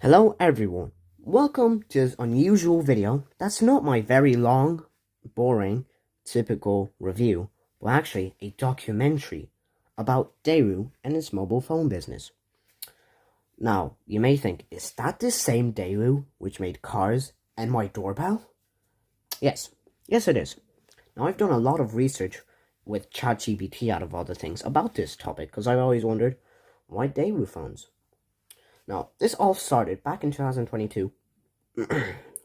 Hello everyone, welcome to this unusual video. That's not my very long, boring, typical review, but actually a documentary about Daewoo and his mobile phone business. Now, you may think, is that the same Daewoo which made cars and my doorbell? Yes it is. Now I've done a lot of research with ChatGPT out of other things about this topic because I've always wondered, why Daewoo phones? Now, this all started back in 2022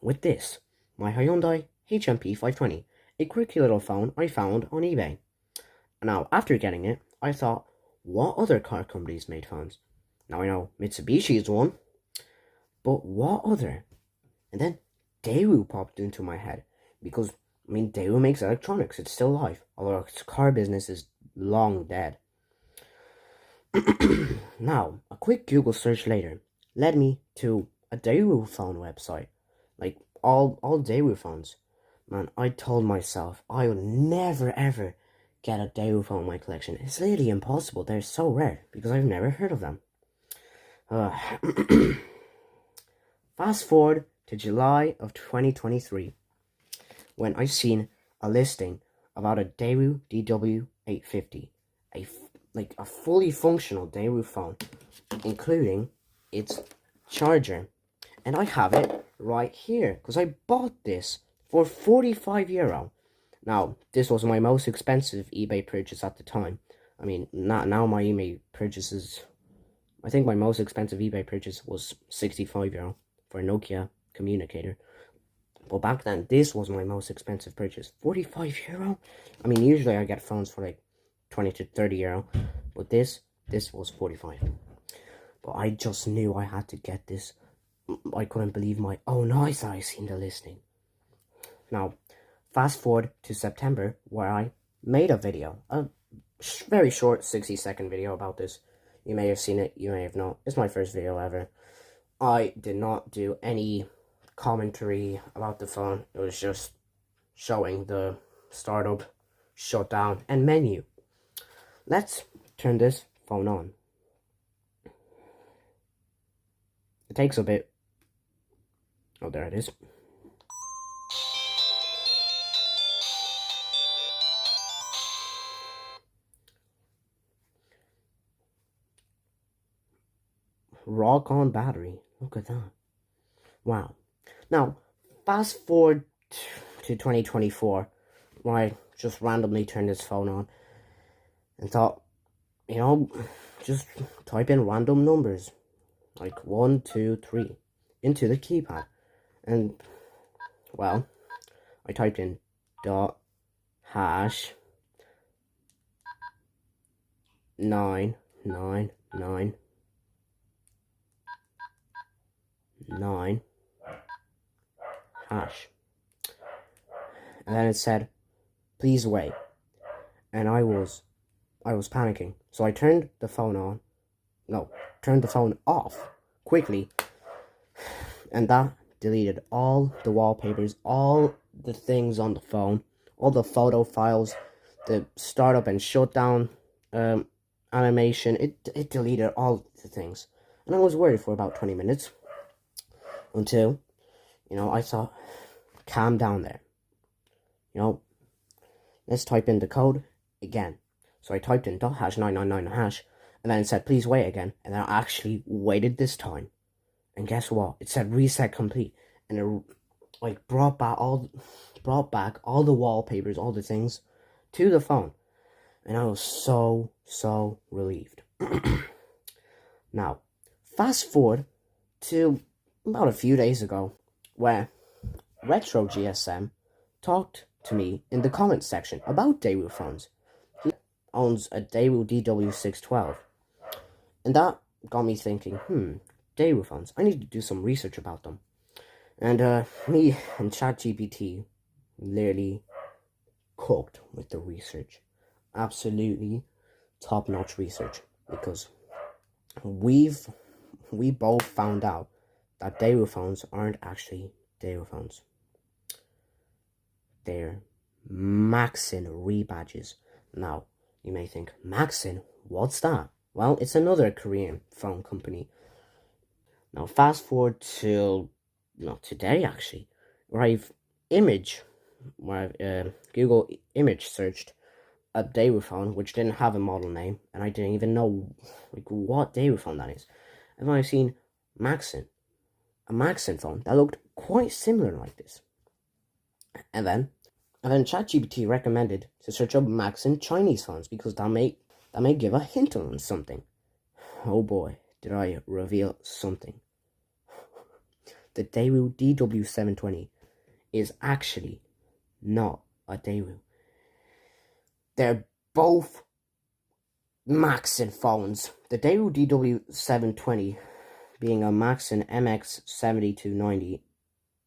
with this, my Hyundai HMP 520, a quirky little phone I found on eBay. Now, after getting it, I thought, what other car companies made phones? Now I know Mitsubishi is one, but what other? And then Daewoo popped into my head, because, Daewoo makes electronics, it's still alive, although its car business is long dead. Now, a quick Google search later led me to a Daewoo phone website, like all Daewoo phones. Man, I told myself I would never ever get a Daewoo phone in my collection. It's literally impossible. They're so rare because I've never heard of them. Fast forward to July of 2023, when I've seen a listing about a Daewoo DW850, a fully functional Daewoo phone, including its charger. And I have it right here, because I bought this for €45. Now, this was my most expensive eBay purchase at the time. Now my eBay purchases, I think my most expensive eBay purchase was €65 for a Nokia communicator. But back then, this was my most expensive purchase. €45? Usually I get phones for like 20 to 30 euro, but this was 45. But I just knew I had to get this. I couldn't believe my own eyes that I seen the listing. Now, fast forward to September, where I made a video, a very short 60-second video about this. You may have seen it, you may have not. It's my first video ever. I did not do any commentary about the phone. It was just showing the startup, shutdown, and menu. Let's turn this phone on. It takes a bit. Oh, there it is. Rock on battery. Look at that. Wow. Now, fast forward to 2024, where I just randomly turned this phone on and thought, just type in random numbers, like 1, 2, 3, into the keypad. And, well, I typed in dot hash 999 9 hash. And then it said, please wait. And I was panicking. So I turned the phone off quickly. And that deleted all the wallpapers, all the things on the phone, all the photo files, the startup and shutdown animation. It deleted all the things. And I was worried for about 20 minutes. Until, I thought, calm down there. Let's type in the code again. So I typed in hash 999 hash, and then it said, please wait again. And then I actually waited this time. And guess what? It said reset complete. And it brought back all the wallpapers, all the things to the phone. And I was so relieved. Now, fast forward to about a few days ago, where Retro GSM talked to me in the comments section about Daewoo phones. He owns a Daewoo DW612, and that got me thinking, Daewoo phones, I need to do some research about them. And me and ChatGPT literally cooked with the research. Absolutely top-notch research, because we both found out that Daewoo phones aren't actually Daewoo phones. They're Maxin rebadges. Now, you may think, Maxin, what's that? Well, it's another Korean phone company. Now fast forward till today actually, where I've Google image searched a Daewoo phone which didn't have a model name, and I didn't even know what Daewoo phone that is. And then I've seen a Maxon phone that looked quite similar like this. And then ChatGPT recommended to search up Maxon Chinese phones because that may give a hint on something. Oh boy, did I reveal something. The Daewoo DW720 is actually not a Daewoo. They're both Maxon phones. The Daewoo DW720 being a Maxon MX7290,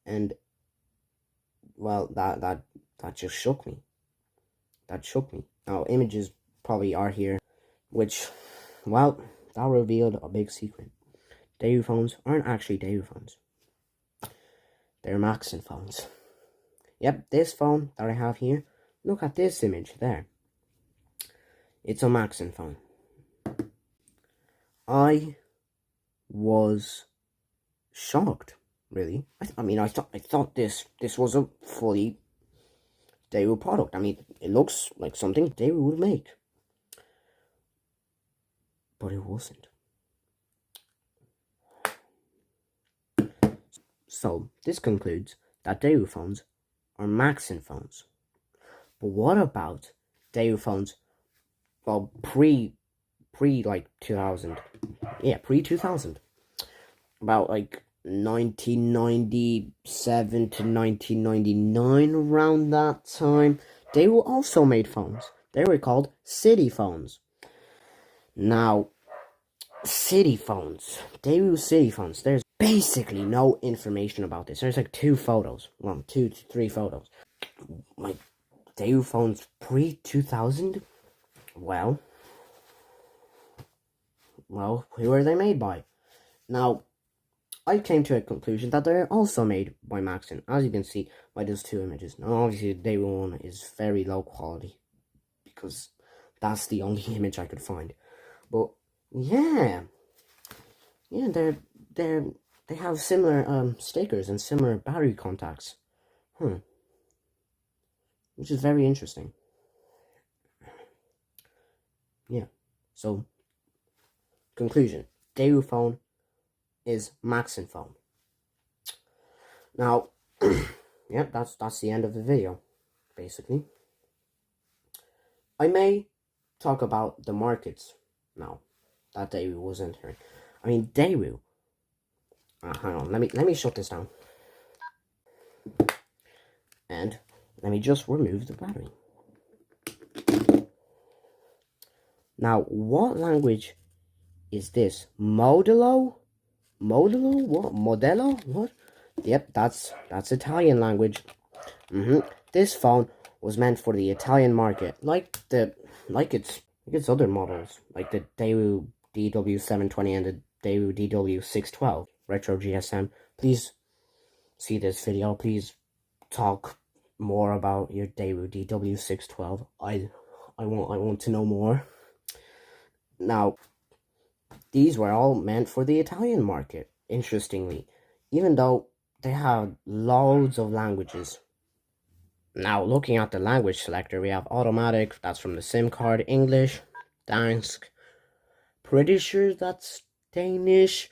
and well, that just shook me. That shook me. Now, images probably are here, which, well, that revealed a big secret. Daewoo phones aren't actually Daewoo phones. They're Maxon phones. Yep, this phone that I have here, look at this image there. It's a Maxon phone. I was shocked, really. I thought this was a fully Daewoo product. I mean, it looks like something Daewoo would make, but it wasn't. So this concludes that Daewoo phones are Maxon phones. But what about Daewoo phones? Well, pre like 2000, yeah, pre 2000, about like 1997 to 1999, around that time, Daewoo also made phones. They were called city phones. Now, city phones, Daewoo city phones, there's basically no information about this. There's like 2 photos, well, 2 to 3 photos. Like, Daewoo phones pre-2000? Well, who are they made by? Now, I came to a conclusion that they're also made by Maxon, as you can see by those 2 images. Now, obviously, the Daewoo one is very low quality, because that's the only image I could find. But, yeah, they have similar stickers and similar battery contacts. Which is very interesting. Yeah. So, conclusion. Daewoo phone is Maxon phone. Now, yeah, that's the end of the video, basically. I may talk about the markets now that Daewoo was entering. I mean, Daewoo. Hang on, let me shut this down. And let me just remove the battery. Now, what language is this? Modelo? What? Modello? What? Yep, that's Italian language. This phone was meant for the Italian market, like its other models, like the Daewoo DW720 and the Daewoo DW612 Retro GSM. Please see this video. Please talk more about your Daewoo DW612. I want to know more. Now, these were all meant for the Italian market, interestingly, even though they had loads of languages. Now, looking at the language selector, we have automatic, that's from the SIM card, English, Dansk, pretty sure that's Danish,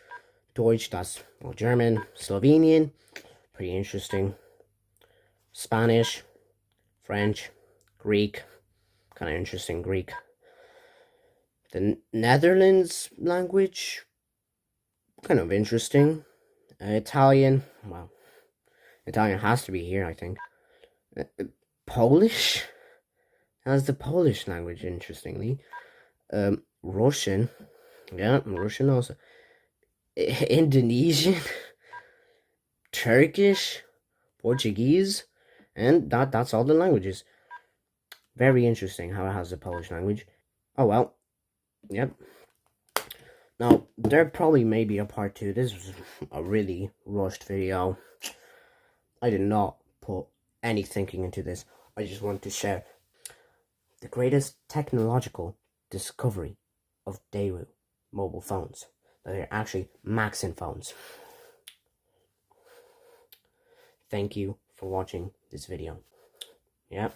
Deutsch, that's German, Slovenian, pretty interesting, Spanish, French, Greek, kind of interesting, Greek. The Netherlands language, kind of interesting. Italian, well, Italian has to be here, I think. Polish? That's the Polish language, interestingly. Russian. Yeah, Russian also. Indonesian. Turkish. Portuguese. And that's all the languages. Very interesting how it has the Polish language. Oh, well. Yep. Now, there probably may be a part 2. This was a really rushed video. I did not put any thinking into this. I just want to share the greatest technological discovery of Daewoo mobile phones. that they're actually maxing phones. Thank you for watching this video. Yep.